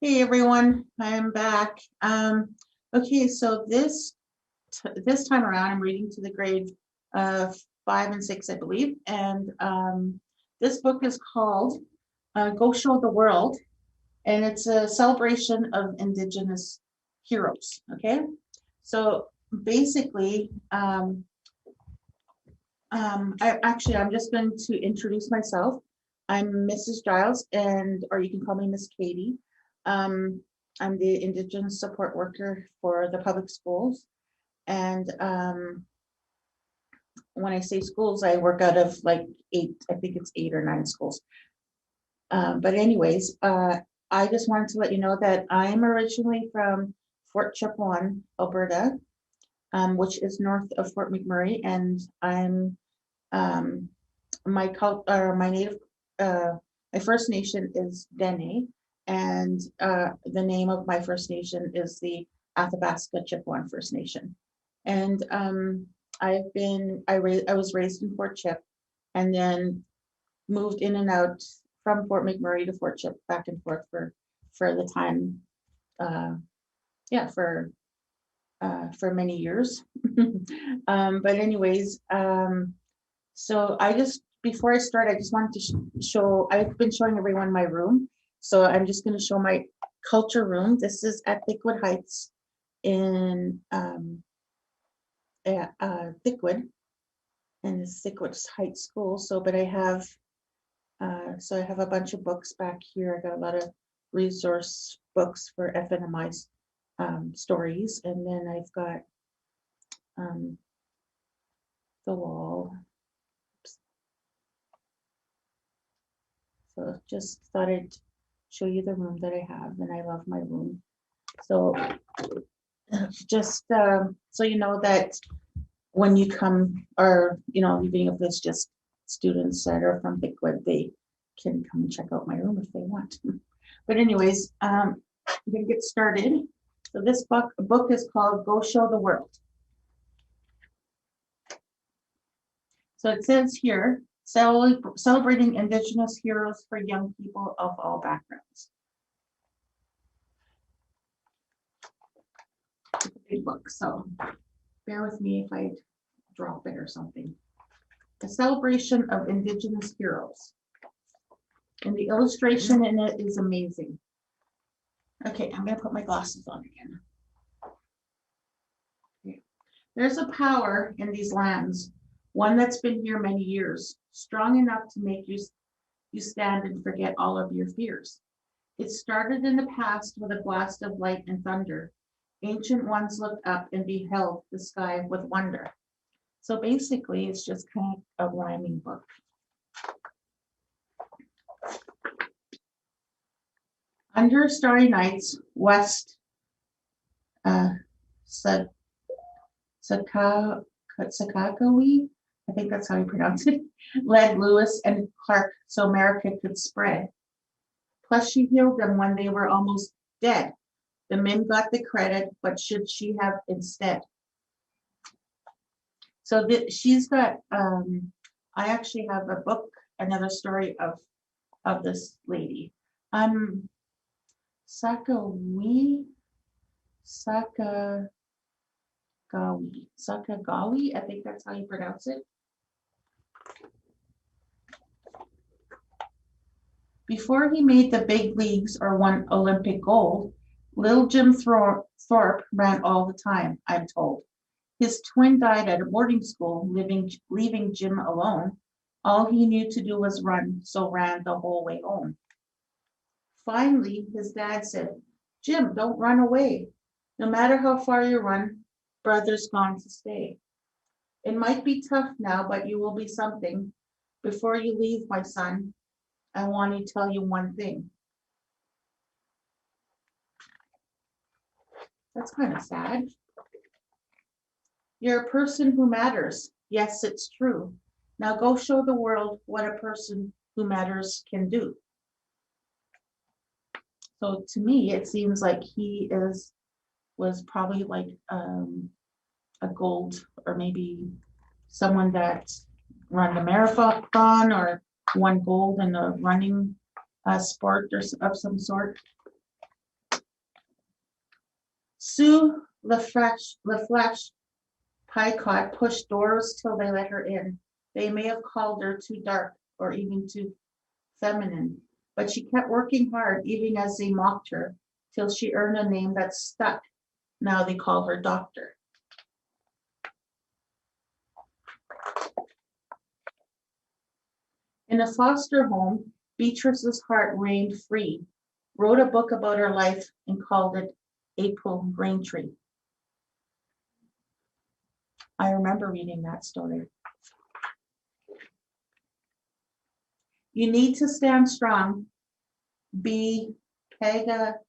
Hey everyone, I'm back. Okay, so this time around, I'm reading to the grade 5 and 6, I believe, and this book is called "Go Show the World," and it's a celebration of Indigenous heroes. Okay, so basically, I'm just going to introduce myself. I'm Mrs. Giles, or you can call me Miss Katie. Um, I'm the Indigenous support worker for the public schools. And when I say schools, I work out of like I think it's 8 or 9 schools. But anyways, I just wanted to let you know that I'm originally from Fort Chipewyan, Alberta, which is north of Fort McMurray, and I'm um, my native, my First Nation is Dene, and the name of my First Nation is the Athabasca Chipewyan First Nation. And I was raised in Fort Chip, and then moved in and out from Fort McMurray to Fort Chip, back and forth for the time, uh, yeah, for many years. But anyways, so before I start, I just wanted to show, I've been showing everyone my room. So I'm just going to show my culture room. This is at Thickwood Heights in Thickwood, and it's Thickwood Heights School. So, but I have a bunch of books back here. I got a lot of resource books for FNMI's stories. And then I've got the wall. So just thought I'd show you the room that I have, and I love my room. So just so you know that when you come, or even if it's just students that are from Thickwood, they can come and check out my room if they want. But anyways, I'm gonna get started. So this book is called "Go Show the World." So it says here, celebrating Indigenous heroes for young people of all backgrounds. It's a big book, so bear with me if I drop it or something. The celebration of Indigenous heroes. And the illustration in it is amazing. Okay, I'm going to put my glasses on again. Okay. There's a power in these lands, one that's been here many years, strong enough to make you stand and forget all of your fears. It started in the past with a blast of light and thunder. Ancient ones looked up and beheld the sky with wonder. So basically, it's just kind of a rhyming book. Under starry nights, west Sakakawi, I think that's how you pronounce it, led Lewis and Clark so America could spread. Plus, she healed them when they were almost dead. The men got the credit, but should she have instead? So she's got, I actually have a book, another story of this lady. Sakagawi, I think that's how you pronounce it. Before he made the big leagues or won Olympic gold, little Jim Thorpe ran all the time, I'm told. His twin died at a boarding school, leaving Jim alone. All he knew to do was run, so ran the whole way home. Finally, his dad said, "Jim, don't run away. No matter how far you run, brother's gone to stay. It might be tough now, but you will be something. Before you leave, my son, I want to tell you one thing." That's kind of sad. You're a person who matters. Yes, it's true. Now go show the world what a person who matters can do. So to me, it seems like he was probably like a gold, or maybe someone that run the marathon or won gold in a running sport or of some sort. Sue LaFlash Pycott pushed doors till they let her in. They may have called her too dark or even too feminine, but she kept working hard even as they mocked her till she earned a name that stuck. Now they call her Doctor. In a foster home, Beatrice's heart reigned free, wrote a book about her life and called it April Braintree. I remember reading that story. You need to stand strong. Be Pega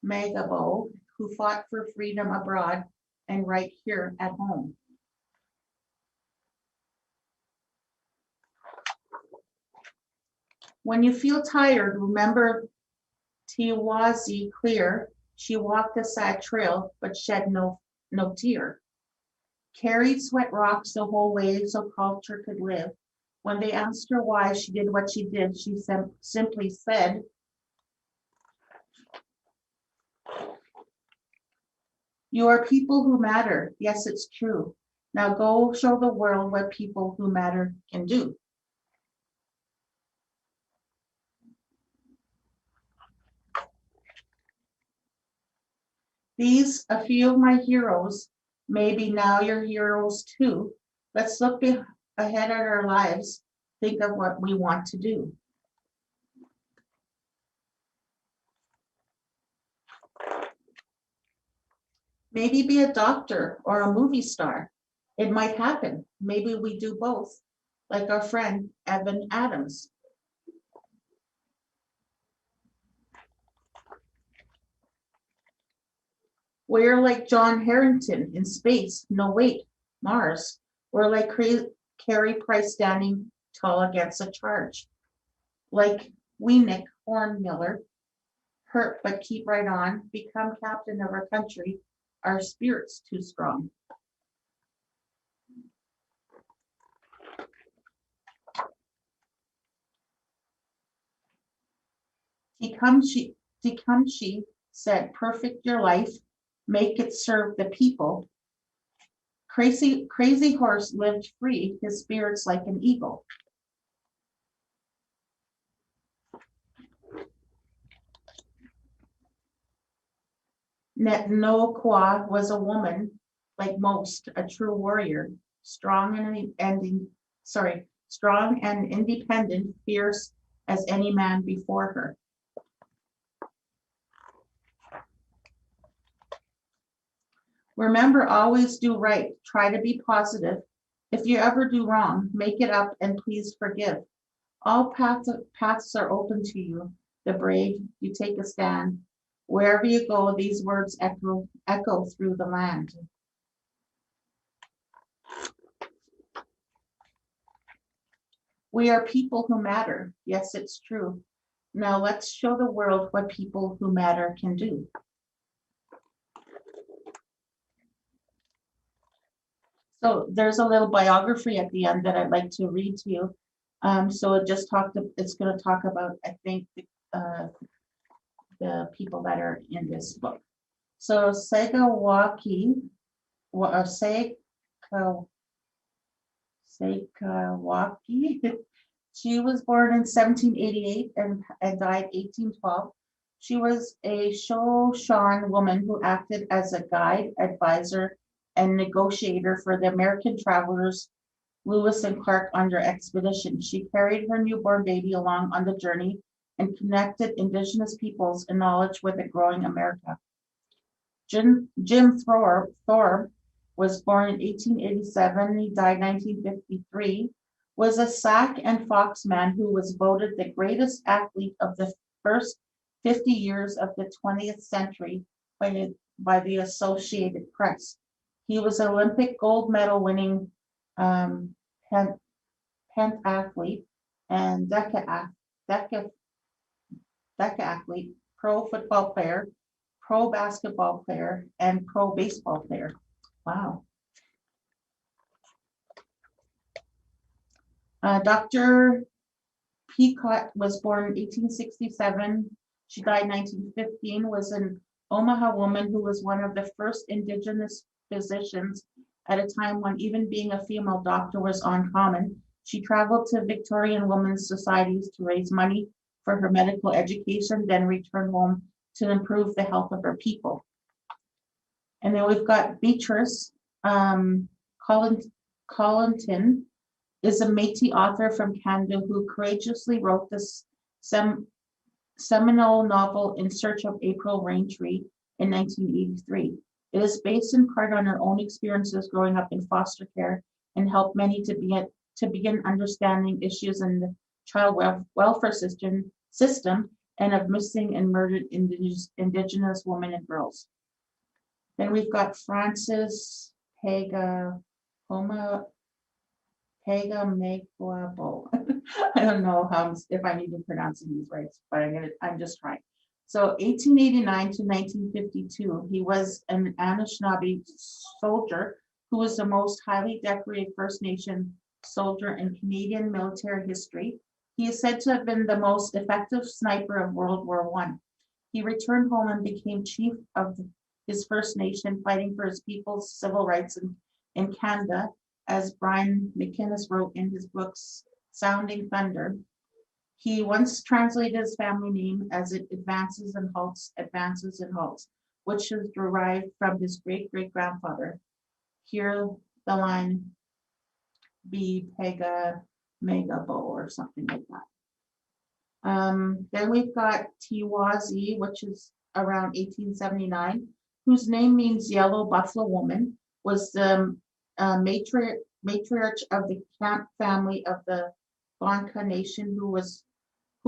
Magabo, who fought for freedom abroad and right here at home. When you feel tired, remember Tiwazi Clear. She walked a sad trail, but shed no tear. Carried sweat rocks the whole way so culture could live. When they asked her why she did what she did, she simply said, "You are people who matter. Yes, it's true. Now go show the world what people who matter can do." These, a few of my heroes, maybe now you're heroes too. Let's look ahead at our lives, think of what we want to do. Maybe be a doctor or a movie star. It might happen. Maybe we do both, like our friend Evan Adams. We're like John Harrington in space. No, wait, Mars. We're like Carrie Price standing tall against a charge. Like Weenick Hornmiller, hurt but keep right on, become captain of our country. Our spirit's too strong. Tecumseh said, "Perfect your life, make it serve the people." Crazy Horse lived free, his spirit's like an eagle. Netnoqua was a woman, like most, a true warrior, strong and independent, fierce as any man before her. Remember, always do right. Try to be positive. If you ever do wrong, make it up and please forgive. All paths are open to you. The brave, you take a stand. Wherever you go, these words echo through the land. We are people who matter. Yes, it's true. Now let's show the world what people who matter can do. So there's a little biography at the end that I'd like to read to you. So it's going to talk about, I think, the people that are in this book. So Sekawaki, she was born in 1788 and died 1812. She was a Shoshan woman who acted as a guide, advisor, and negotiator for the American travelers Lewis and Clark under expedition. She carried her newborn baby along on the journey and connected indigenous peoples and knowledge with a growing America. Jim Thorpe was born in 1887. He died 1953. Was a Sac and Fox man who was voted the greatest athlete of the first 50 years of the 20th century by the Associated Press. He was an Olympic gold medal winning pentathlete and decathlete, pro football player, pro basketball player, and pro baseball player. Wow. Dr. Peacock was born in 1867. She died in 1915, was an Omaha woman who was one of the first Indigenous physicians at a time when even being a female doctor was uncommon. She traveled to Victorian women's societies to raise money for her medical education, then returned home to improve the health of her people. And then we've got Beatrice Collinton is a Métis author from Canada who courageously wrote this seminal novel In Search of April Raintree in 1983. It is based in part on her own experiences growing up in foster care and helped many to begin understanding issues in the child welfare system and of missing and murdered Indigenous women and girls. Then we've got Frances Pega Meguabo. I don't know if I'm even pronouncing these right, but I'm just trying. So 1889 to 1952, he was an Anishinaabe soldier who was the most highly decorated First Nation soldier in Canadian military history. He is said to have been the most effective sniper of World War I. He returned home and became chief of his First Nation, fighting for his people's civil rights in Canada, as Brian McInnes wrote in his books, Sounding Thunder. He once translated his family name as it advances and halts, which is derived from his great-great-grandfather. Here the line be Pega Megabo or something like that. Then we've got Tiwazi, which is around 1879, whose name means yellow buffalo woman, was the matriarch of the Camp family of the Bonka Nation, who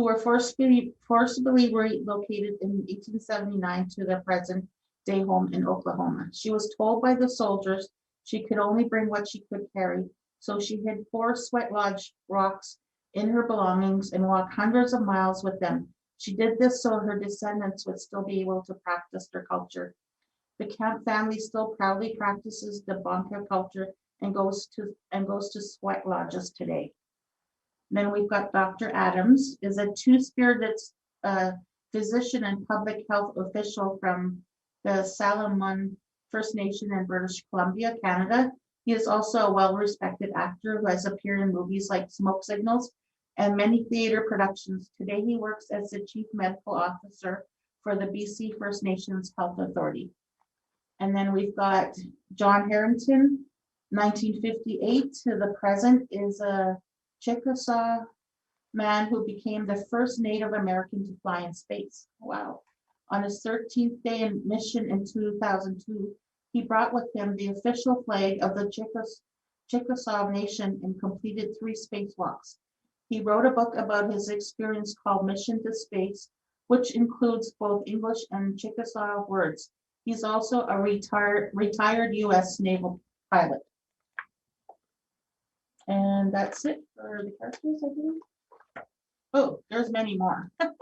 were forcibly relocated in 1879 to their present day home in Oklahoma. She was told by the soldiers she could only bring what she could carry, so she hid 4 sweat lodge rocks in her belongings and walked hundreds of miles with them. She did this so her descendants would still be able to practice their culture. The Camp family still proudly practices the Bonka culture and goes to sweat lodges today. Then we've got Dr. Adams, is a two-spirited physician and public health official from the Salomon First Nation in British Columbia, Canada. He is also a well-respected actor who has appeared in movies like Smoke Signals and many theater productions. Today he works as the Chief Medical Officer for the BC First Nations Health Authority. And then we've got John Harrington, 1958 to the present, is a Chickasaw man who became the first Native American to fly in space. Wow. On his 13th day in mission in 2002, he brought with him the official flag of the Chickasaw Nation and completed 3 spacewalks. He wrote a book about his experience called Mission to Space, which includes both English and Chickasaw words. He's also a retired U.S. naval pilot. And that's it for the characters, I believe. Oh, there's many more. Do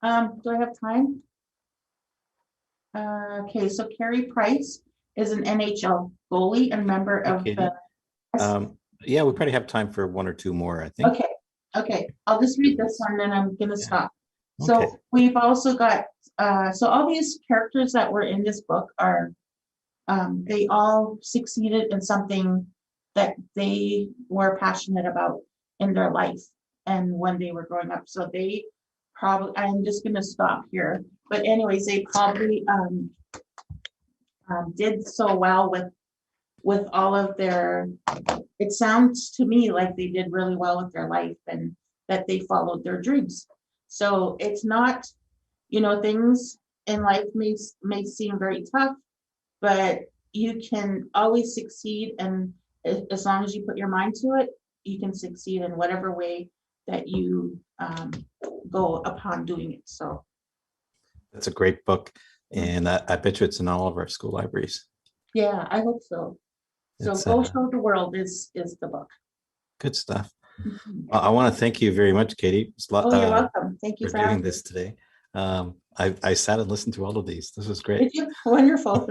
I have time? Okay, so Carey Price is an NHL goalie and member of the. Yeah, we probably have time for 1 or 2 more, I think. Okay. I'll just read this one, then I'm gonna stop. Okay. So we've also got so all these characters that were in this book are they all succeeded in something that they were passionate about in their life and when they were growing up. So they probably, I'm just gonna stop here. But anyways, they probably did so well with all of their, it sounds to me like they did really well with their life and that they followed their dreams. So it's not, things in life may seem very tough, but you can always succeed, and as long as you put your mind to it, you can succeed in whatever way that you go upon doing it. So that's a great book, and I bet you it's in all of our school libraries. Yeah, I hope so. So Go Show the World is the book. Good stuff. I want to thank you very much, Katie. You're welcome. Thank you for doing this today. I sat and listened to all of these. This was great. Wonderful.